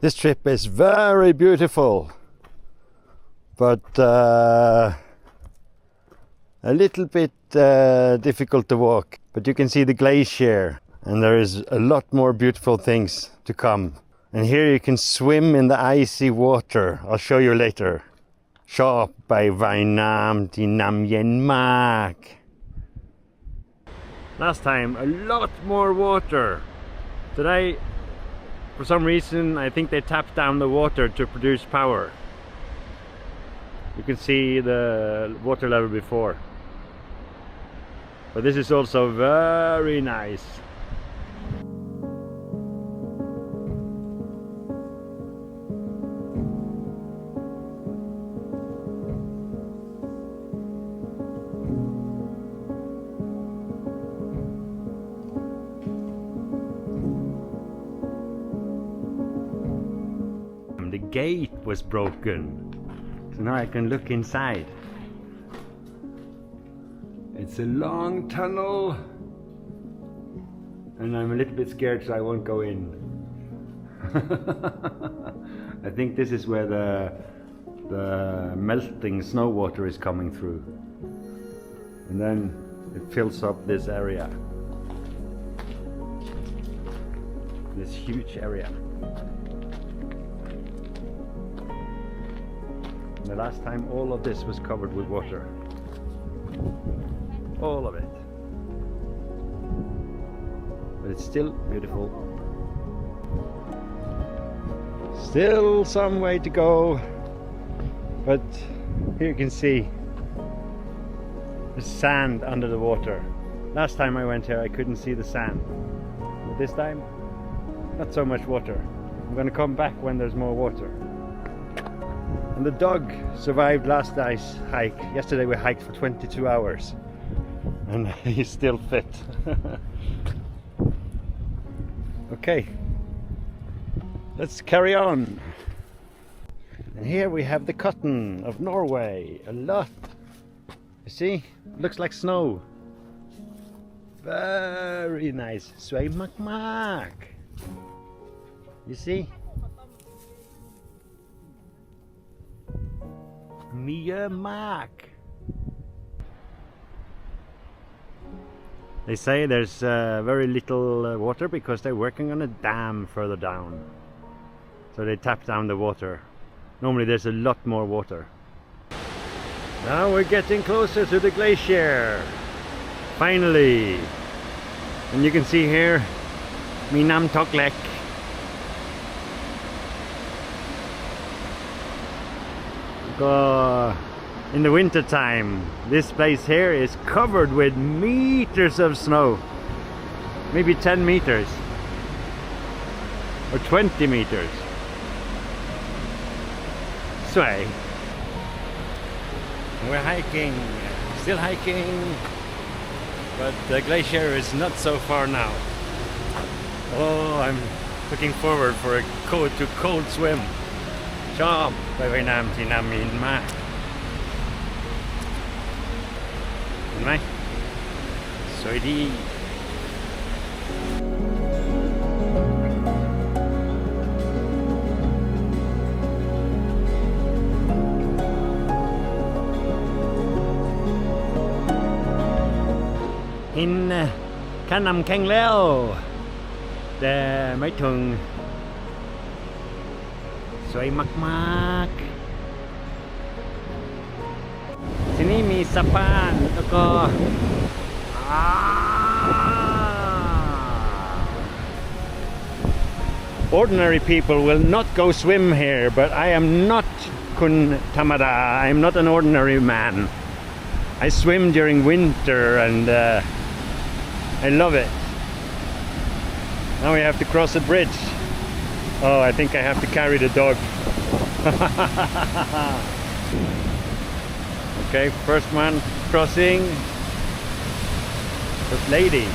This trip is very beautiful, but a little bit difficult to walk. But you can see the glacier, and there is a lot more beautiful things to come. And here you can swim in the icy water. I'll show you later. ชอบไปว่ายน้ำที่น้ำเย็นมาก Last time a lot more water. Today, for some reason, I think they tapped down the water to produce power. You can see the water level before. But this is also very nice. The gate was broken, so now I can look inside. It's a long tunnel, and I'm a little bit scared, so I won't go in. I think this is where the melting snow water is coming through, and then it fills up this area, this huge area. The last time all of this was covered with water. All of it. But it's still beautiful. Still some way to go. But here you can see the sand under the water. Last time I went here I couldn't see the sand. But this time, not so much water. I'm gonna come back when there's more water. And the dog survived last night's hike. Yesterday we hiked for 22 hours and he's still fit. Okay, let's carry on. And here we have the cotton of Norway. A lot. You see? Looks like snow. Very nice. สวยมาก You see? มีเยอะมาก They say there's very little water because they're working on a dam further down. So they tap down the water. Normally there's a lot more water. Now we're getting closer to the glacier. Finally. And you can see here มีน้ำตกเล็กIn the winter time, this place here is covered with meters of snow, maybe 10 meters or 20 meters. Sway. We're hiking, still hiking, but the glacier is not so far now. Oh, I'm looking forward for a cold swim. ชอบไปว่ายน้ำที่น้ำเย็นมากเห็นไหมสวยดีเห็นข้านำแข็งแล้วแต่ไม่ถึงสวยมากๆที่นี่มีสะพานแล้วก็Ordinary people will not go swim here, but I am not kun tamada. I am not an ordinary man. I swim during winter and I love it. Now we have to cross a bridge. Oh, I think I have to carry the dog. Okay, first one crossing. First lady.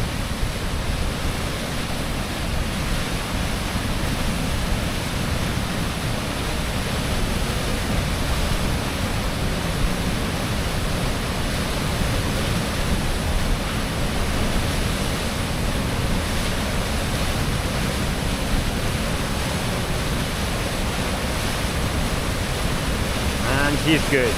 he's good.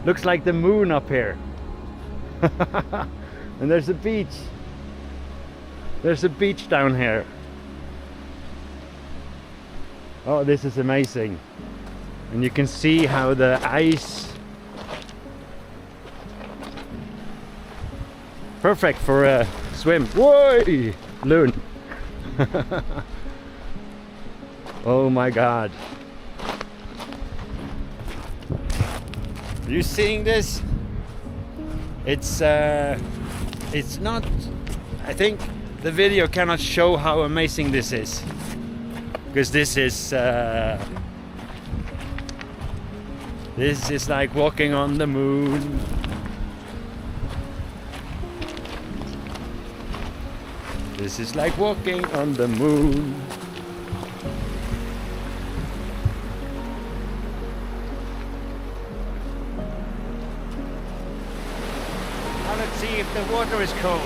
Looks like the moon up here. And there's a beach. There's a beach down here. Oh, this is amazing. And you can see how the ice, perfect for a swim. Whoa! Loon. Oh my God. Are you seeing this? It's not, I think the video cannot show how amazing this is, because this is like walking on the moon. This is like walking on the moon. Let's see if the water is cold.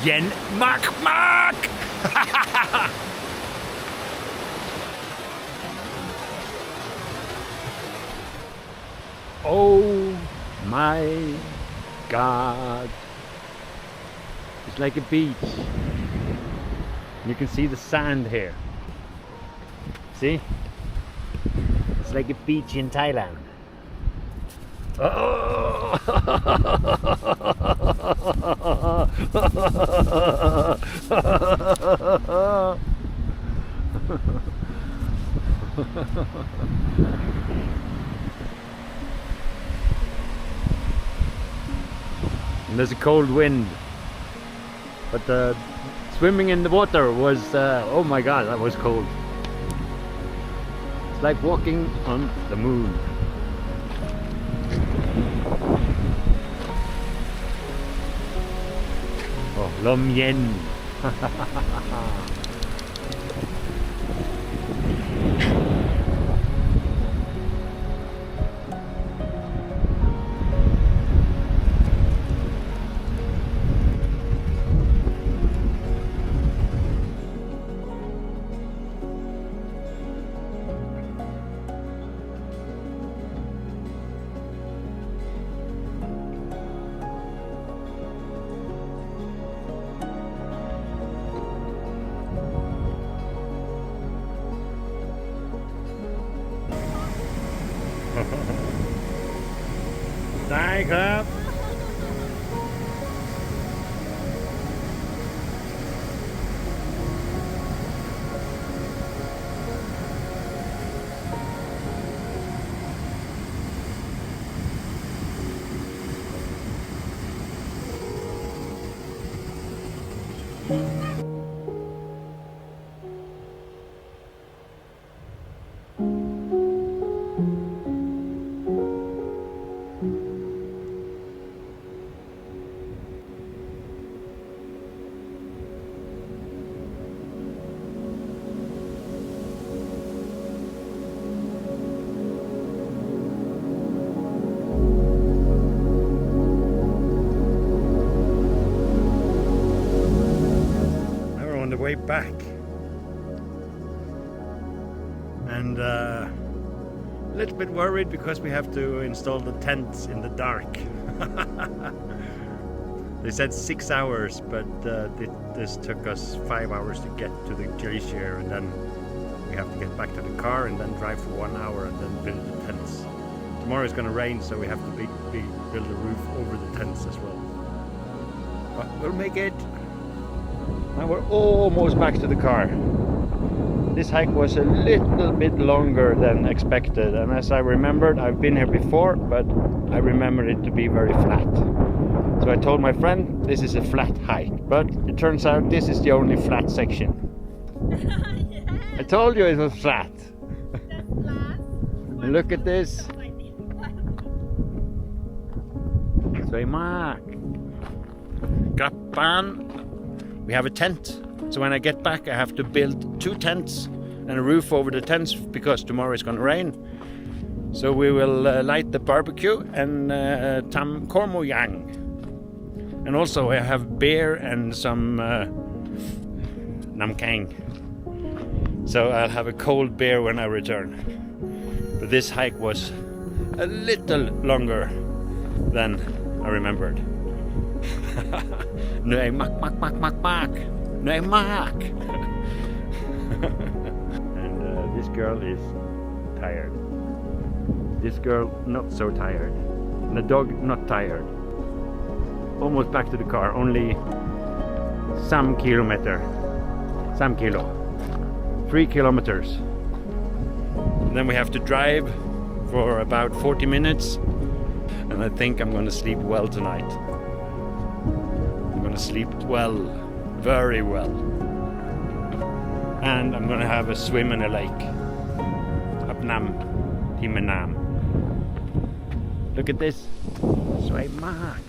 Yen Mark Mark! Oh my God. It's like a beach. You can see the sand here. See? It's like a beach in Thailand. Oh! And there's a cold wind, but swimming in the water was oh my God, that was cold. It's like walking on the moon. Oh, ลมเย็น ได้ครับ Way back, and a little bit worried because we have to install the tents in the dark. They said 6 hours, but the this took us 5 hours to get to the glacier, and then we have to get back to the car and then drive for 1 hour and then build the tents. Tomorrow is going to rain, so we have to build a roof over the tents as well. But we'll make it. Now we're almost back to the car. This hike was a little bit longer than expected, and as I remembered, I've been here before, but I remembered it to be very flat. So I told my friend this is a flat hike, but it turns out this is the only flat section. Yeah, I told you it was flat. that's flat. And look at this. สวยมาก กลับบ้าน We have a tent. So when I get back, I have to build 2 tents and a roof over the tents because tomorrow is going to rain. So we will light the barbecue and tam kormoyang. And also I have beer and some namkang. So I'll have a cold beer when I return. But this hike was a little longer than I remembered. เหนื่อยมากเหนื่อยมาก And this girl is tired. This girl not so tired. And the dog not tired. Almost back to the car, only some kilo. 3 kilometers. And then we have to drive for about 40 minutes. And I think I'm going to sleep well tonight. I'm going to sleep well, very well. And I'm going to have a swim in a lake. Apnam, Himenam. Look at this. สวยมาก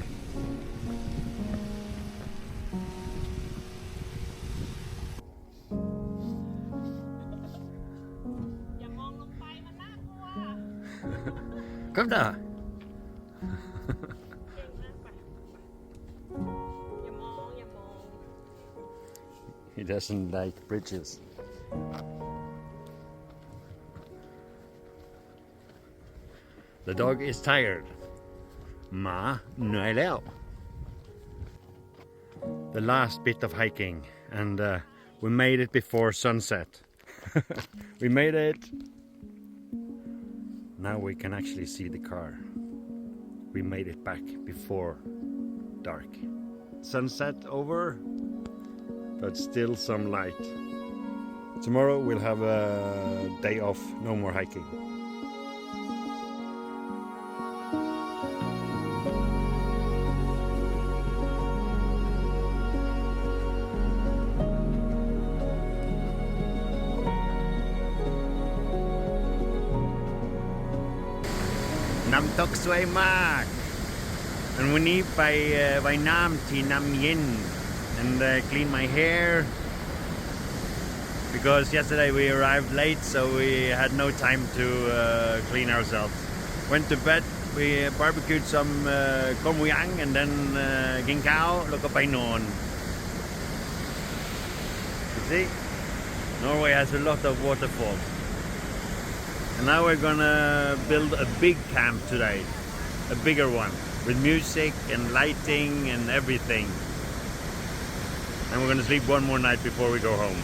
อย่ามองลงไปมันน่ากลัว Kom da. เก่งมากไปอย่ามอง He doesn't like bridges. The dog is tired. Ma, เหนื่อยแล้ว The last bit of hiking, and we made it before sunset. We made it. Now we can actually see the car. We made it back before dark. Sunset over, but still some light. Tomorrow we'll have a day off, no more hiking. Namtok สวยมาก and วันนี้ไปว่ายน้ำที่น้ำเย็น and clean my hair because yesterday we arrived late, so we had no time to clean ourselves. Went to bed, we barbecued some kormoyang and then กินข้าวแล้วก็ไปนอน You see, Norway has a lot of waterfalls. And now we're gonna build a big camp today, a bigger one, with music and lighting and everything. And we're gonna sleep one more night before we go home.